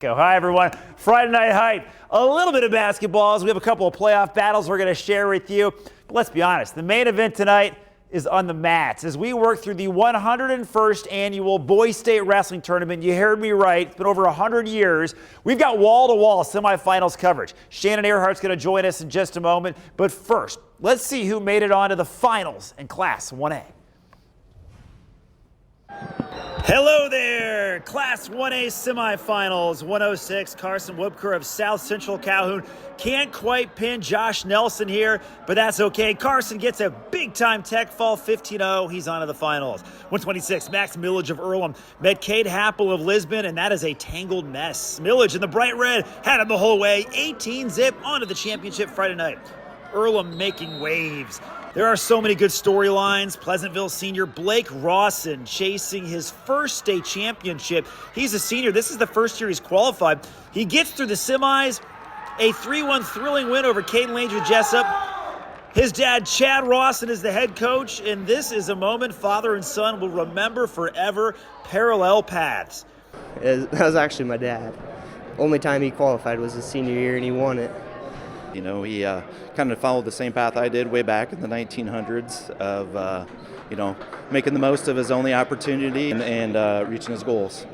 Hi, everyone. Friday Night Hype. A little bit of basketball as we have a couple of playoff battles we're going to share with you. But let's be honest, the main event tonight is on the mats as we work through the 101st annual Boys State Wrestling Tournament. You heard me right. It's been over 100 years. We've got wall-to-wall semifinals coverage. Shannon Earhart's going to join us in just a moment. But first, let's see who made it onto the finals in Class 1A. Hello there, Class 1A semifinals, 106, Carson Wubker of South Central Calhoun. Can't quite pin Josh Nelson here, but that's okay. Carson gets a big-time tech fall, 15-0. He's on to the finals. 126, Max Millage of Earlham met Cade Happel of Lisbon, and that is a tangled mess. Millage in the bright red had him the whole way, 18-zip onto the championship Friday night. Earlham making waves. There are so many good storylines. Pleasantville senior Blake Rawson chasing his first state championship. He's a senior. This is the first year he's qualified. He gets through the semis. A 3-1 thrilling win over Caden Landry Jessup. His dad, Chad Rawson, is the head coach, and this is a moment father and son will remember forever. Parallel paths. That was actually my dad. Only time he qualified was his senior year, and he won it. You know, he kind of followed the same path I did way back in the 1900s of, making the most of his only opportunity and reaching his goals.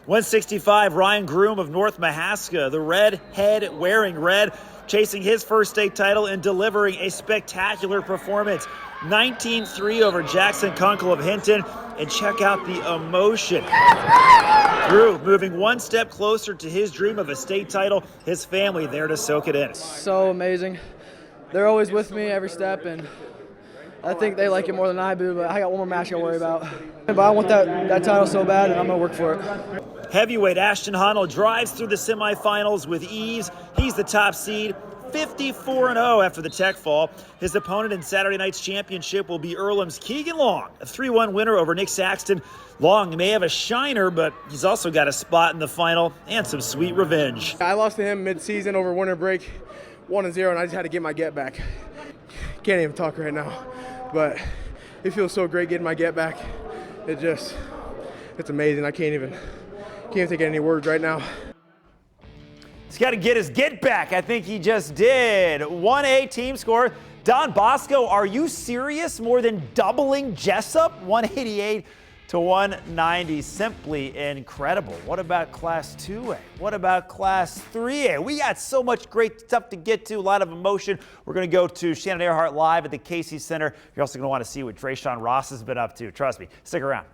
165, Ryan Groom of North Mahaska, the red head wearing red, chasing his first state title and delivering a spectacular performance. 19-3 over Jackson Kunkel of Hinton, and check out the emotion. Drew moving one step closer to his dream of a state title, his family there to soak it in. So amazing. They're always with me every step, and I think they like it more than I do, but I got one more match I worry about. But I want that title so bad, and I'm going to work for it. Heavyweight Ashton Honnold drives through the semifinals with ease. He's the top seed. 54-0 after the tech fall. His opponent in Saturday night's championship will be Earlham's Keegan Long, a 3-1 winner over Nick Saxton. Long may have a shiner, but he's also got a spot in the final and some sweet revenge. I lost to him mid-season over winter break, 1-0, and I just had to get my get back. Can't even talk right now, but it feels so great getting my get back. It's amazing. I can't think of any words right now. He's got to get his get back. I think he just did. 1A team score. Don Bosco, are you serious? More than doubling Jessup? 188 to 190. Simply incredible. What about Class 2A? What about Class 3A? We got so much great stuff to get to, a lot of emotion. We're going to go to Shannon Earhart live at the Casey Center. You're also going to want to see what Drayshawn Ross has been up to. Trust me. Stick around.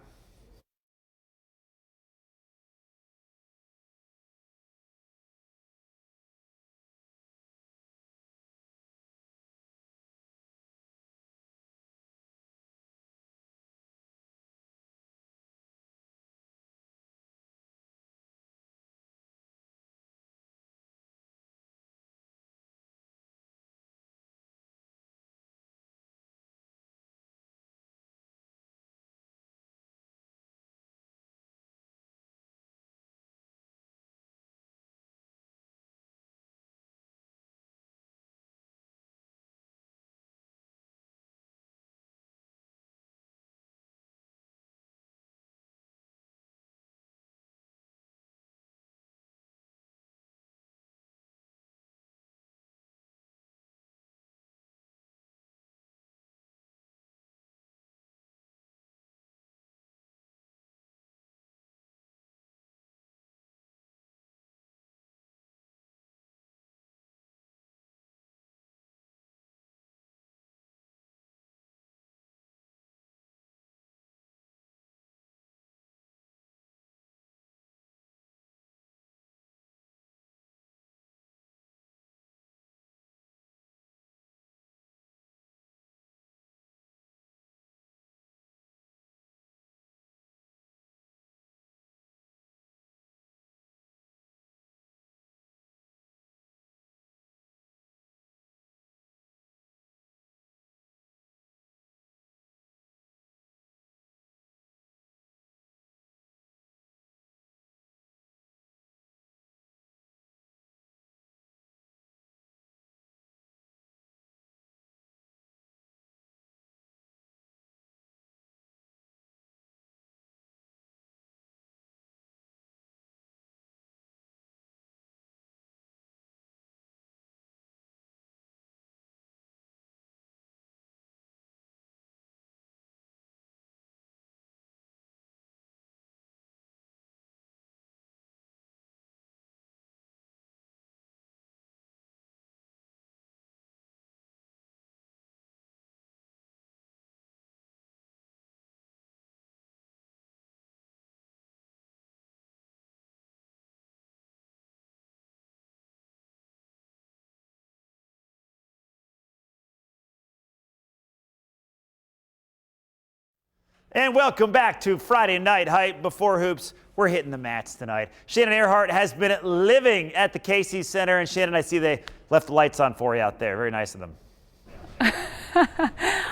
And welcome back to Friday Night Hype. Before hoops, we're hitting the mats tonight. Shannon Earhart has been living at the KC Center. And Shannon, I see they left the lights on for you out there. Very nice of them.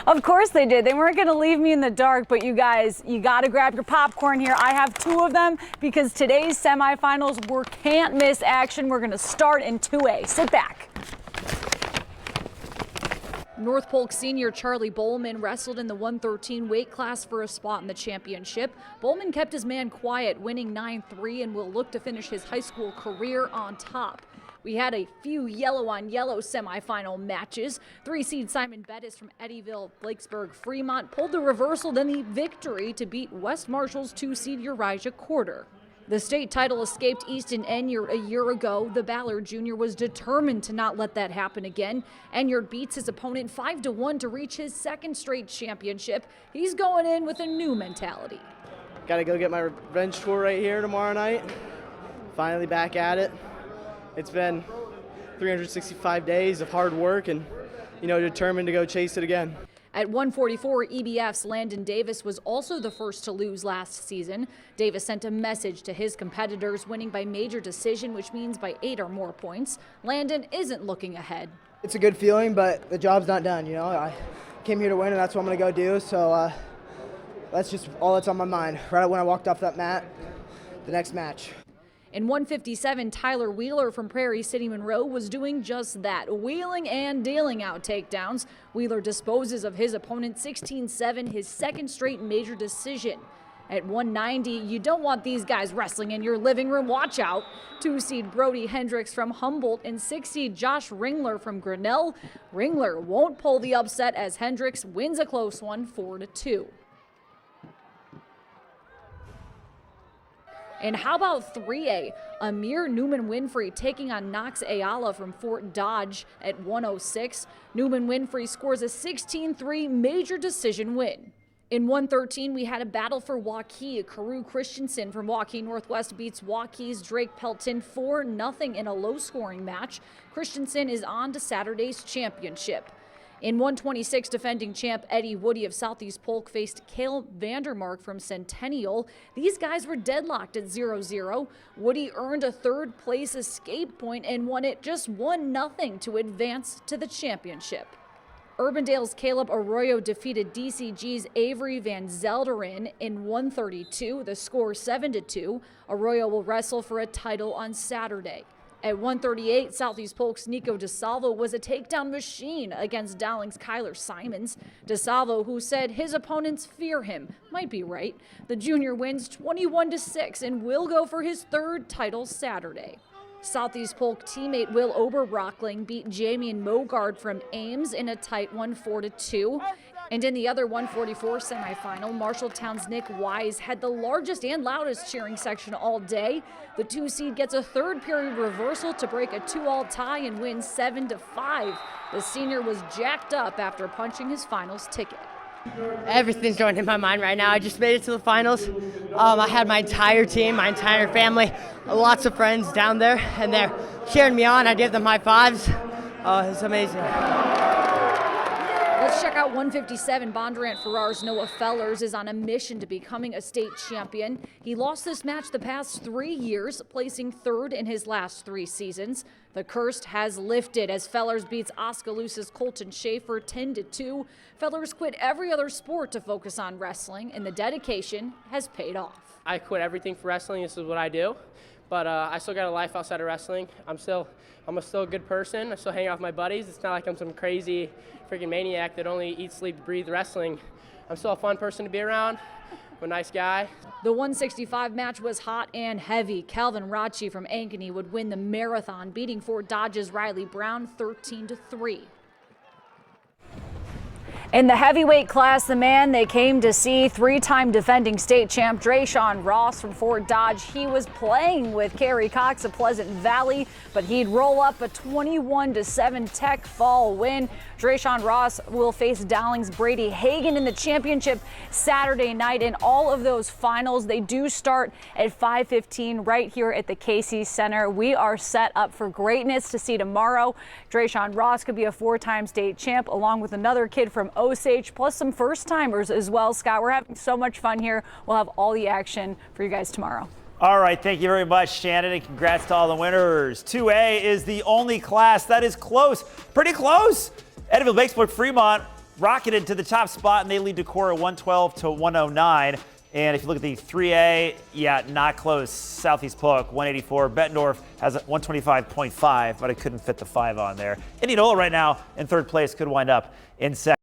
Of course they did. They weren't going to leave me in the dark, but you guys, you got to grab your popcorn here. I have 2 of them because today's semifinals were can't miss action. We're going to start in 2A. Sit back. North Polk senior Charlie Bowman wrestled in the 113 weight class for a spot in the championship. Bowman kept his man quiet, winning 9-3, and will look to finish his high school career on top. We had a few yellow-on-yellow semifinal matches. 3-seed Simon Bettis from Eddyville, Blakesburg, Fremont pulled the reversal, then the victory to beat West Marshall's 2-seed Urijah Quarter. The state title escaped Easton Enyart a year ago. The Ballard Jr. was determined to not let that happen again. Enyart beats his opponent 5-1 to reach his 2nd straight championship. He's going in with a new mentality. Got to go get my revenge tour right here tomorrow night. Finally back at it. It's been 365 days of hard work and, determined to go chase it again. At 144, EBF's Landon Davis was also the first to lose last season. Davis sent a message to his competitors, winning by major decision, which means by 8 or more points. Landon isn't looking ahead. It's a good feeling, but the job's not done, I came here to win, and that's what I'm going to go do, so that's just all that's on my mind. Right when I walked off that mat, the next match. In 157, Tyler Wheeler from Prairie City Monroe was doing just that, wheeling and dealing out takedowns. Wheeler disposes of his opponent 16-7, his 2nd straight major decision. At 190, you don't want these guys wrestling in your living room. Watch out. 2-seed Brody Hendricks from Humboldt and 6-seed Josh Ringler from Grinnell. Ringler won't pull the upset as Hendricks wins a close one 4-2. And how about 3A? Amir Newman-Winfrey taking on Knox Ayala from Fort Dodge at 106. Newman-Winfrey scores a 16-3 major decision win. In 113, we had a battle for Waukee. Carew Christensen from Waukee Northwest beats Waukee's Drake Pelton 4-0 in a low-scoring match. Christensen is on to Saturday's championship. In 126, defending champ Eddie Woody of Southeast Polk faced Cale Vandermark from Centennial. These guys were deadlocked at 0-0. Woody earned a 3rd place escape point and won it just 1-0 to advance to the championship. Urbandale's Caleb Arroyo defeated DCG's Avery Van Zelderen in 132, the score 7-2. Arroyo will wrestle for a title on Saturday. At 138, Southeast Polk's Nico DeSalvo was a takedown machine against Dowling's Kyler Simons. DeSalvo, who said his opponents fear him, might be right. The junior wins 21-6 and will go for his 3rd title Saturday. Southeast Polk teammate Will Oberbrockling beat Jamian Mogard from Ames in a tight 4-2. And in the other 144 semifinal, Marshalltown's Nick Wise had the largest and loudest cheering section all day. The 2-seed gets a 3rd period reversal to break a 2-all tie and win 7-5. The senior was jacked up after punching his finals ticket. Everything's going in my mind right now. I just made it to the finals. I had my entire team, my entire family, lots of friends down there, and they're cheering me on. I gave them high fives. It's amazing. Let's check out 157. Bondurant Ferrar's Noah Fellers is on a mission to becoming a state champion. He lost this match the past 3 years, placing 3rd in his last 3 seasons. The curse has lifted as Fellers beats Oskaloosa's Colton Schaefer 10-2. Fellers quit every other sport to focus on wrestling, and the dedication has paid off. I quit everything for wrestling. This is what I do. But I still got a life outside of wrestling. I'm still a good person. I still hang out with my buddies. It's not like I'm some crazy freaking maniac that only eats, sleep, breathe wrestling. I'm still a fun person to be around. I'm a nice guy. The 165 match was hot and heavy. Calvin Rachi from Ankeny would win the marathon, beating Fort Dodge's Riley Brown 13-3. In the heavyweight class, the man they came to see, 3-time defending state champ Drayshawn Ross from Fort Dodge. He was playing with Kerry Cox of Pleasant Valley, but he'd roll up a 21-7 Tech Fall win. Drayshawn Ross will face Dowling's Brady Hagan in the championship Saturday night. In all of those finals, they do start at 5:15 right here at the KC Center. We are set up for greatness to see tomorrow. Drayshawn Ross could be a 4-time state champ along with another kid from Osage, plus some first timers as well. Scott, we're having so much fun here. We'll have all the action for you guys tomorrow. All right, thank you very much, Shannon, and congrats to all the winners. 2A is the only class that is close, pretty close. Eddyville Batesburg Fremont rocketed to the top spot, and they lead Decorah 112 to 109. And if you look at the 3A, yeah, not close. Southeast Polk 184. Bettendorf has a 125.5, but I couldn't fit the 5 on there. Indianola right now in third place could wind up in second.